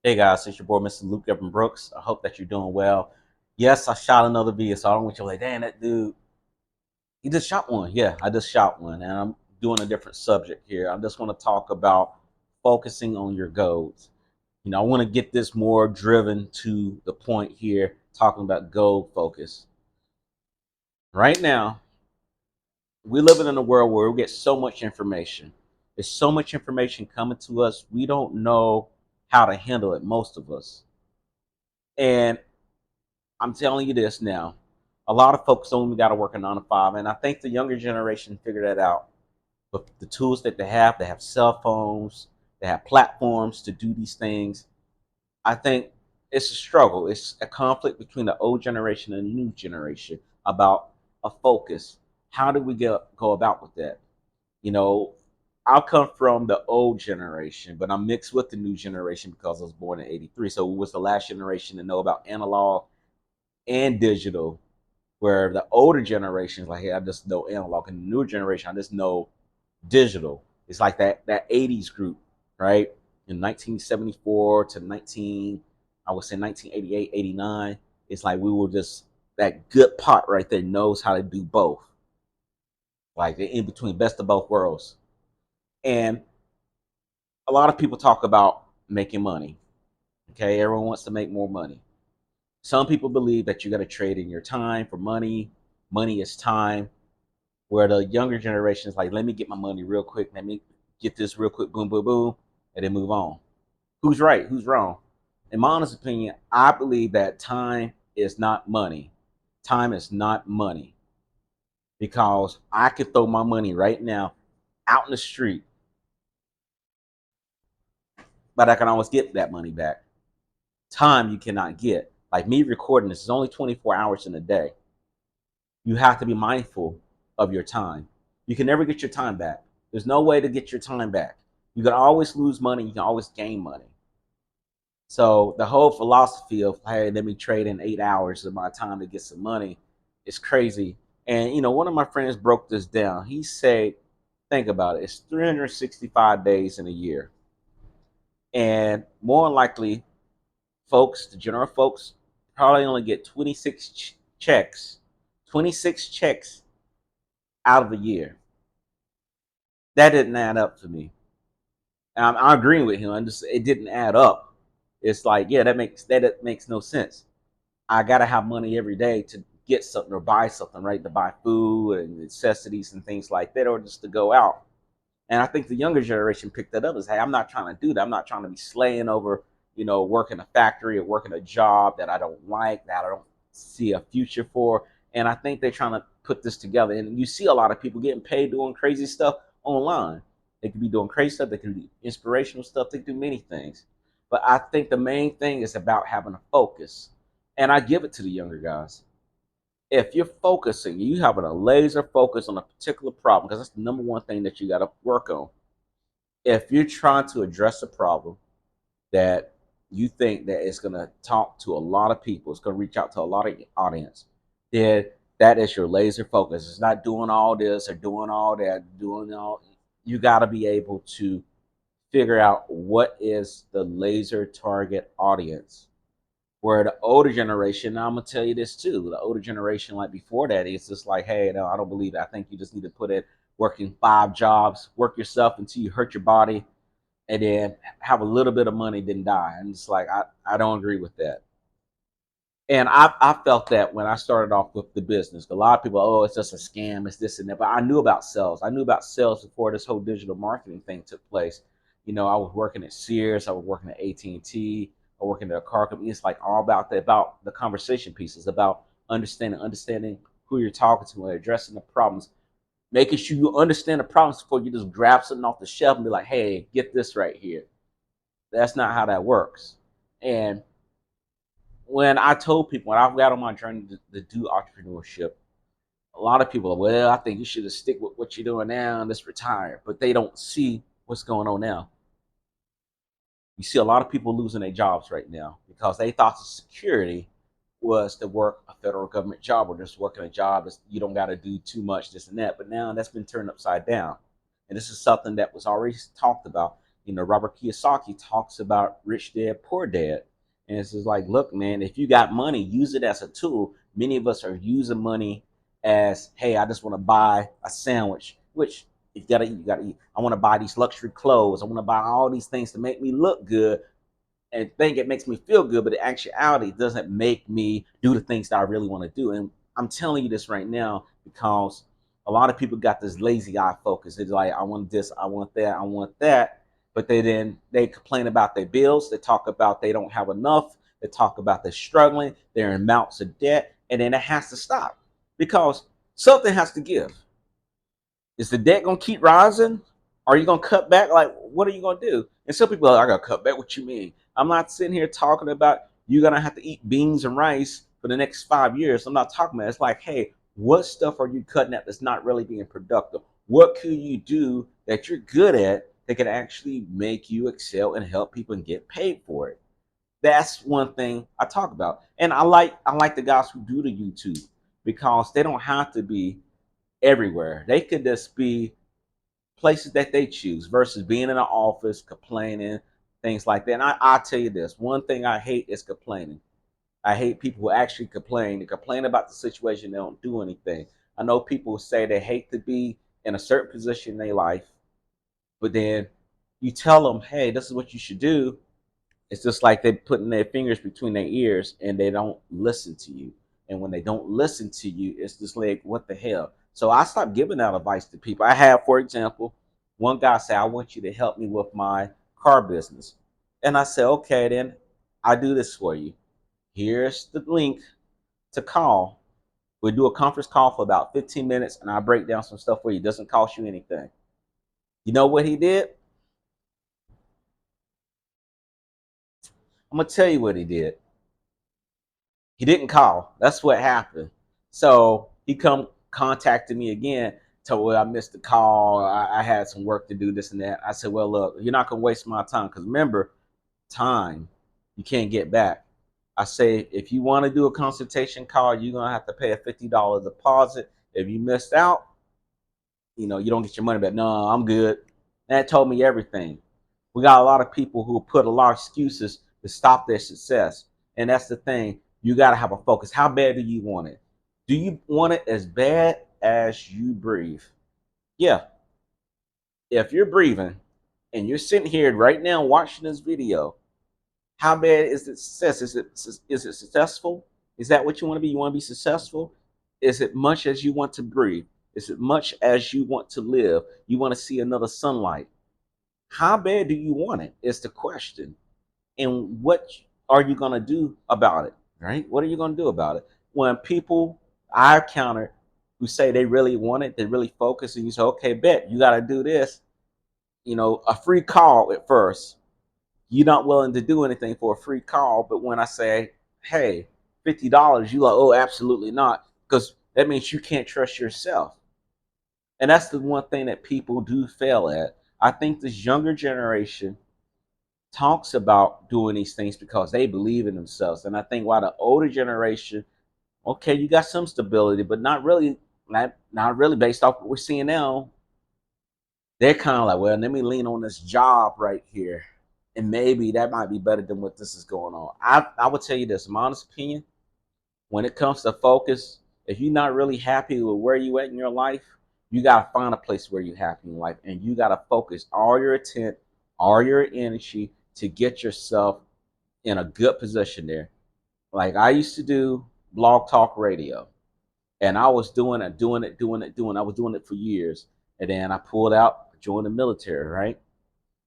Hey guys, it's your boy Mr. Luke Evan Brooks. I hope that you're doing well. Yes, I shot another video, so I don't want you like, damn, that dude, he just shot one. Yeah, I just shot one, and I'm doing a different subject here. I just want to talk about focusing on your goals. I want to get this more driven to the point here, talking about goal focus. Right now, we're living in a world where we get so much information. There's so much information coming to us, we don't know how to handle it, most of us. And I'm telling you this now. A lot of folks only got to work a 9 to 5, and I think the younger generation figured that out. But the tools that they have cell phones, they have platforms to do these things. I think it's a struggle. It's a conflict between the old generation and the new generation about a focus. How do we go about with that? You know, I come from the old generation, but I'm mixed with the new generation because I was born in '83. So it was the last generation to know about analog and digital, where the older generations like, hey, I just know analog, and the newer generation I just know digital. It's like that 80s group, right? In 1974 to 19, I would say 1988, 89. It's like we were just that good pot right there knows how to do both, like the in between, best of both worlds. And a lot of people talk about making money. Okay, everyone wants to make more money. Some people believe that you got to trade in your time for money. Money is time. Where the younger generation is like, let me get my money real quick, let me get this real quick, boom, boom, boom, and then move on. Who's right? Who's wrong? In my honest opinion, I believe that time is not money. Time is not money because I could throw my money right now out in the street, but I can always get that money back. Time you cannot get. Like me recording this is only 24 hours in a day. You have to be mindful of your time. You can never get your time back. There's no way to get your time back. You can always lose money. You can always gain money. So the whole philosophy of, hey, let me trade in 8 hours of my time to get some money is crazy. And one of my friends broke this down. He said, think about it. It's 365 days in a year, and more likely, folks, the general folks, probably only get 26 checks, 26 checks out of the year. That didn't add up to me. I'm agreeing with him. It didn't add up. It's like, yeah, that makes no sense. I gotta have money every day to get something or buy something, right? To buy food and necessities and things like that, or just to go out. And I think the younger generation picked that up as, hey, I'm not trying to do that. I'm not trying to be slaying over, working a factory or working a job that I don't like, that I don't see a future for. And I think they're trying to put this together. And you see a lot of people getting paid doing crazy stuff online. They could be doing crazy stuff. They can do inspirational stuff. They can do many things. But I think the main thing is about having a focus. And I give it to the younger guys. If you're focusing, you having a laser focus on a particular problem, because that's the number one thing that you got to work on. If you're trying to address a problem that you think that it's going to talk to a lot of people, it's going to reach out to a lot of audience, then that is your laser focus. It's not doing all this or doing all that, doing all. You got to be able to figure out what is the laser target audience. Where the older generation, I'm gonna tell you this too. The older generation, like before that, it's just like, hey, no, I don't believe it. I think you just need to put it working 5 jobs, work yourself until you hurt your body, and then have a little bit of money, then die. And it's like I don't agree with that. And I felt that when I started off with the business. A lot of people, oh, it's just a scam, it's this and that. But I knew about sales. I knew about sales before this whole digital marketing thing took place. I was working at Sears, I was working at AT&T, I was working at a car company. It's like all about the conversation pieces, about understanding who you're talking to and addressing the problems, making sure you understand the problems before you just grab something off the shelf and be like, hey, get this right here. That's not how that works. And when I told people, when I got on my journey to do entrepreneurship, a lot of people are, well, I think you should just stick with what you're doing now and just retire. But they don't see what's going on now. You see a lot of people losing their jobs right now because they thought the security was to work a federal government job or just working a job that you don't got to do too much, this and that. But now that's been turned upside down. And this is something that was already talked about. Robert Kiyosaki talks about rich dad, poor dad. And it's just like, look, man, if you got money, use it as a tool. Many of us are using money as, hey, I just want to buy a sandwich, which if you gotta eat, you gotta eat. I want to buy these luxury clothes. I want to buy all these things to make me look good and think it makes me feel good, but in actuality, it doesn't make me do the things that I really want to do. And I'm telling you this right now because a lot of people got this lazy eye focus. It's like, I want this, I want that, I want that. But they complain about their bills. They talk about they don't have enough. They talk about they're struggling. They're in amounts of debt. And then it has to stop because something has to give. Is the debt gonna keep rising? Are you gonna cut back? Like, what are you gonna do? And some people are like, I gotta cut back. What you mean? I'm not sitting here talking about you're gonna have to eat beans and rice for the next 5 years. I'm not talking about it. It's like, hey, what stuff are you cutting out that's not really being productive? What could you do that you're good at that can actually make you excel and help people and get paid for it? That's one thing I talk about. And I like the guys who do the YouTube because they don't have to be everywhere. They could just be places that they choose versus being in an office complaining, things like that. And I tell you this, one thing I hate is complaining. I hate people who actually complain. They complain about the situation, they don't do anything. I know people who say they hate to be in a certain position in their life, but then you tell them, hey, this is what you should do. It's just like they're putting their fingers between their ears and they don't listen to you. And when they don't listen to you, it's just like, what the hell? So I stopped giving out advice to people. I have, for example, one guy say, I want you to help me with my car business. And I said, okay, then I do this for you. Here's the link to call. We'll do a conference call for about 15 minutes and I'll break down some stuff for you. It doesn't cost you anything. You know what he did? I'm going to tell you what he did. He didn't call. That's what happened. So he come contacted me again. Told me I missed the call. I had some work to do, this and that. I said, well, look, you're not gonna waste my time because remember, time you can't get back. I say if you want to do a consultation call, you're gonna have to pay a $50 deposit. If you missed out, you don't get your money back. No, I'm good. That told me everything. We got a lot of people who put a lot of excuses to stop their success. And that's the thing. You got to have a focus. How bad do you want it? Do you want it as bad as you breathe? Yeah. If you're breathing and you're sitting here right now watching this video, how bad is it success? Is it successful? Is that what you want to be? You want to be successful? Is it much as you want to breathe? Is it much as you want to live? You want to see another sunlight? How bad do you want it? Is the question. And what are you going to do about it? Right? What are you going to do about it? When people I counter who say they really want it, they really focus, and you say, okay, bet you got to do this. A free call at first. You're not willing to do anything for a free call, but when I say, hey, $50, you like, oh, absolutely not, because that means you can't trust yourself. And that's the one thing that people do fail at. I think this younger generation talks about doing these things because they believe in themselves. And I think while the older generation, okay, you got some stability, but not really based off what we're seeing now. They're kind of like, well, let me lean on this job right here. And maybe that might be better than what this is going on. I would tell you this, my honest opinion, when it comes to focus, if you're not really happy with where you at in your life, you gotta find a place where you're happy in life, and you gotta focus all your intent, all your energy to get yourself in a good position there. Like I used to do blog talk radio, and I was doing it, doing it, doing it, doing it. I was doing it for years, and then I pulled out, joined the military, right?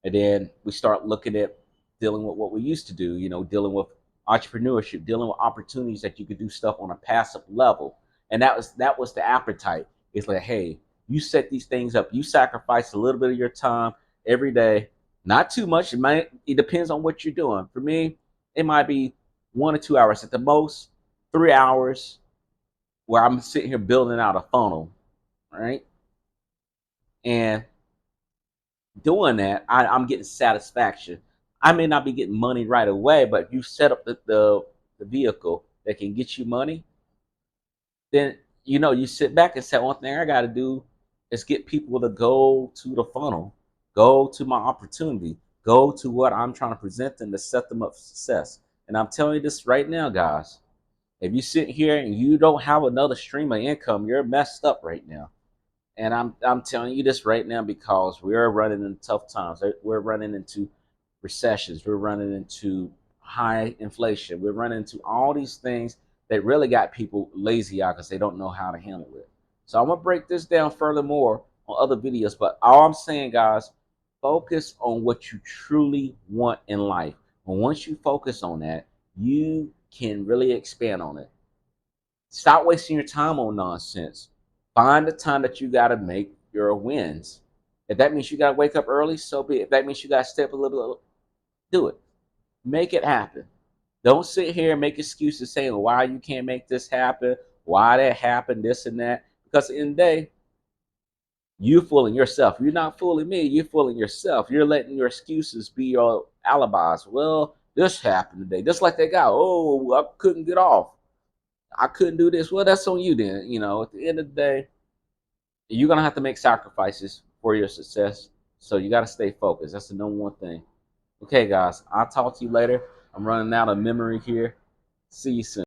And then we start looking at dealing with what we used to do, dealing with entrepreneurship, dealing with opportunities that you could do stuff on a passive level. And that was the appetite. It's like, hey, you set these things up, you sacrifice a little bit of your time every day, not too much. It depends on what you're doing. For me, it might be 1 or 2 hours at the most, 3 hours where I'm sitting here building out a funnel, right? And doing that, I'm getting satisfaction. I may not be getting money right away, but if you set up the vehicle that can get you money, then you sit back and say, one thing I got to do is get people to go to the funnel, go to my opportunity. Go to what I'm trying to present them to set them up for success. And I'm telling you this right now, guys. If you sit here and you don't have another stream of income, you're messed up right now. And I'm telling you this right now because we're running into tough times. We're running into recessions. We're running into high inflation. We're running into all these things that really got people lazy out because they don't know how to handle it. So I'm gonna break this down furthermore on other videos. But all I'm saying, guys, focus on what you truly want in life. And once you focus on that, you can really expand on it. Stop wasting your time on nonsense. Find the time that you got to make your wins. If that means you got to wake up early, so be it. If that means you got to step a little bit, do it. Make it happen. Don't sit here and make excuses saying why you can't make this happen, why that happened, this and that. Because in the end of the day, you're fooling yourself. You're not fooling me. You're fooling yourself. You're letting your excuses be your alibis. Well, this happened today. Just like that guy. Oh, I couldn't get off. I couldn't do this. Well, that's on you then. At the end of the day, you're gonna have to make sacrifices for your success. So you gotta stay focused. That's the number one thing. Okay, guys. I'll talk to you later. I'm running out of memory here. See you soon.